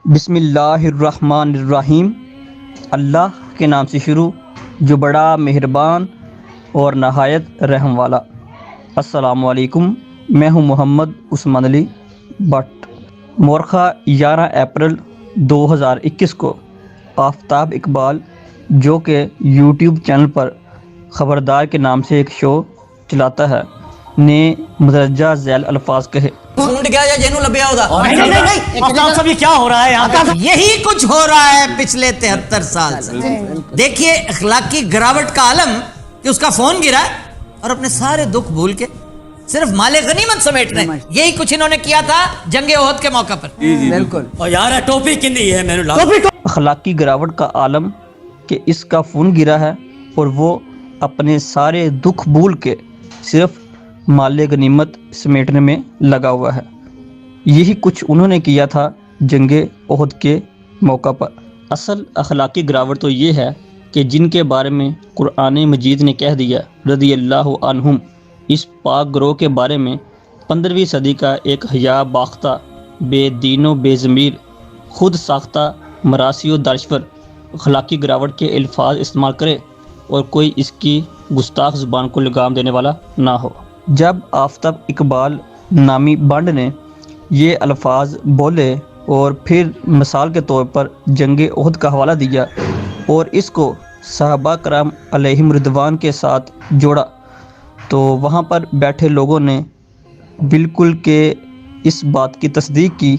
بسم اللہ الرحمن الرحیم۔ اللہ کے نام سے شروع جو بڑا مہربان اور نہایت رحم والا۔ السلام علیکم، میں ہوں محمد عثمان علی بٹ۔ مورخہ 11 اپریل 2021 کو آفتاب اقبال، جو کہ یوٹیوب چینل پر خبردار کے نام سے ایک شو چلاتا ہے، نے مدرجہ ذیل الفاظ کہے۔ فونٹ گیا یا جنوں لبیا ہوگا؟ نہیں آفتاب صاحب، یہ کیا ہو رہا ہے یہاں پہ؟ یہی کچھ ہو رہا ہے پچھلے 73 سال سے۔ دیکھیے اخلاقی گراوٹ کا عالم کہ اس کا فون گرا اور اپنے سارے دکھ بھول کے صرف مال غنیمت سمیٹنے، یہی کچھ انہوں نے کیا تھا جنگ احد کے موقع پر۔ بالکل۔ اور یار ٹوپی کندی ہے میں نے اخلاقی گراوٹ کا عالم کہ اس کا فون گرا ہے اور وہ اپنے سارے دکھ بھول کے صرف مال غنیمت سمیٹنے میں لگا ہوا ہے۔ یہی کچھ انہوں نے کیا تھا جنگ احد کے موقع پر۔ اصل اخلاقی گراوٹ تو یہ ہے کہ جن کے بارے میں قرآن مجید نے کہہ دیا رضی اللہ عنہم، اس پاک گروہ کے بارے میں 15ویں صدی کا ایک حیا باختہ، بے دین و بے ضمیر، خود ساختہ مراسی و دانشور اخلاقی گراوٹ کے الفاظ استعمال کرے اور کوئی اس کی گستاخ زبان کو لگام دینے والا نہ ہو۔ جب آفتاب اقبال نامی بانڈ نے یہ الفاظ بولے اور پھر مثال کے طور پر جنگ احد کا حوالہ دیا اور اس کو صحابہ کرام علیہم رضوان کے ساتھ جوڑا، تو وہاں پر بیٹھے لوگوں نے بالکل کہ اس بات کی تصدیق کی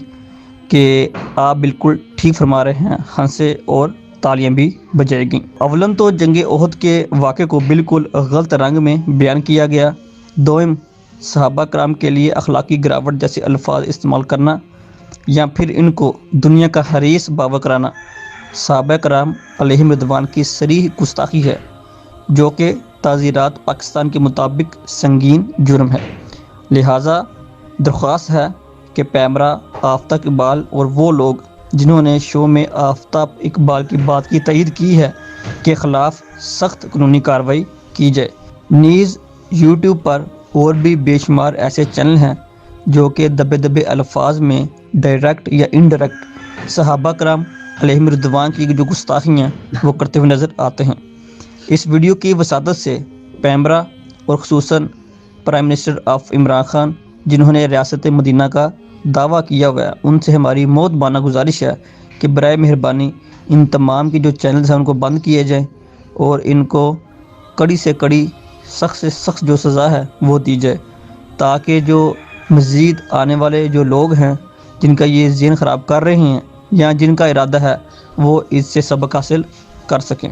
کہ آپ بالکل ٹھیک فرما رہے ہیں، ہنسے اور تالیاں بھی بجائے گئیں۔ اولاً تو جنگ احد کے واقعے کو بالکل غلط رنگ میں بیان کیا گیا۔ دوم، صحابہ کرام کے لیے اخلاقی گراوٹ جیسے الفاظ استعمال کرنا یا پھر ان کو دنیا کا حریص باور کرانا صحابہ کرام علیہم رضوان کی صریح گستاخی ہے، جو کہ تعزیرات پاکستان کے مطابق سنگین جرم ہے۔ لہٰذا درخواست ہے کہ پیمرا آفتاب اقبال اور وہ لوگ جنہوں نے شو میں آفتاب اقبال کی بات کی تائید کی ہے کے خلاف سخت قانونی کارروائی کی جائے۔ نیز یوٹیوب پر اور بھی بے شمار ایسے چینل ہیں جو کہ دبے دبے الفاظ میں ڈائریکٹ یا انڈائریکٹ صحابہ کرام علیہم رضوان کی جو گستاخیاں وہ کرتے ہوئے نظر آتے ہیں۔ اس ویڈیو کی وساطت سے پیمرا اور خصوصاً prime minister of Imran Khan, جنہوں نے ریاست مدینہ کا دعویٰ کیا ہوا ہے، ان سے ہماری مؤدبانہ گزارش ہے کہ برائے مہربانی ان تمام کی جو چینلز ہیں ان کو بند کیے جائیں اور ان کو کڑی سے کڑی، سخت سے سخت جو سزا ہے وہ دی جائے، تاکہ جو مزید آنے والے جو لوگ ہیں جن کا یہ ذہن خراب کر رہے ہیں یا جن کا ارادہ ہے وہ اس سے سبق حاصل کر سکیں۔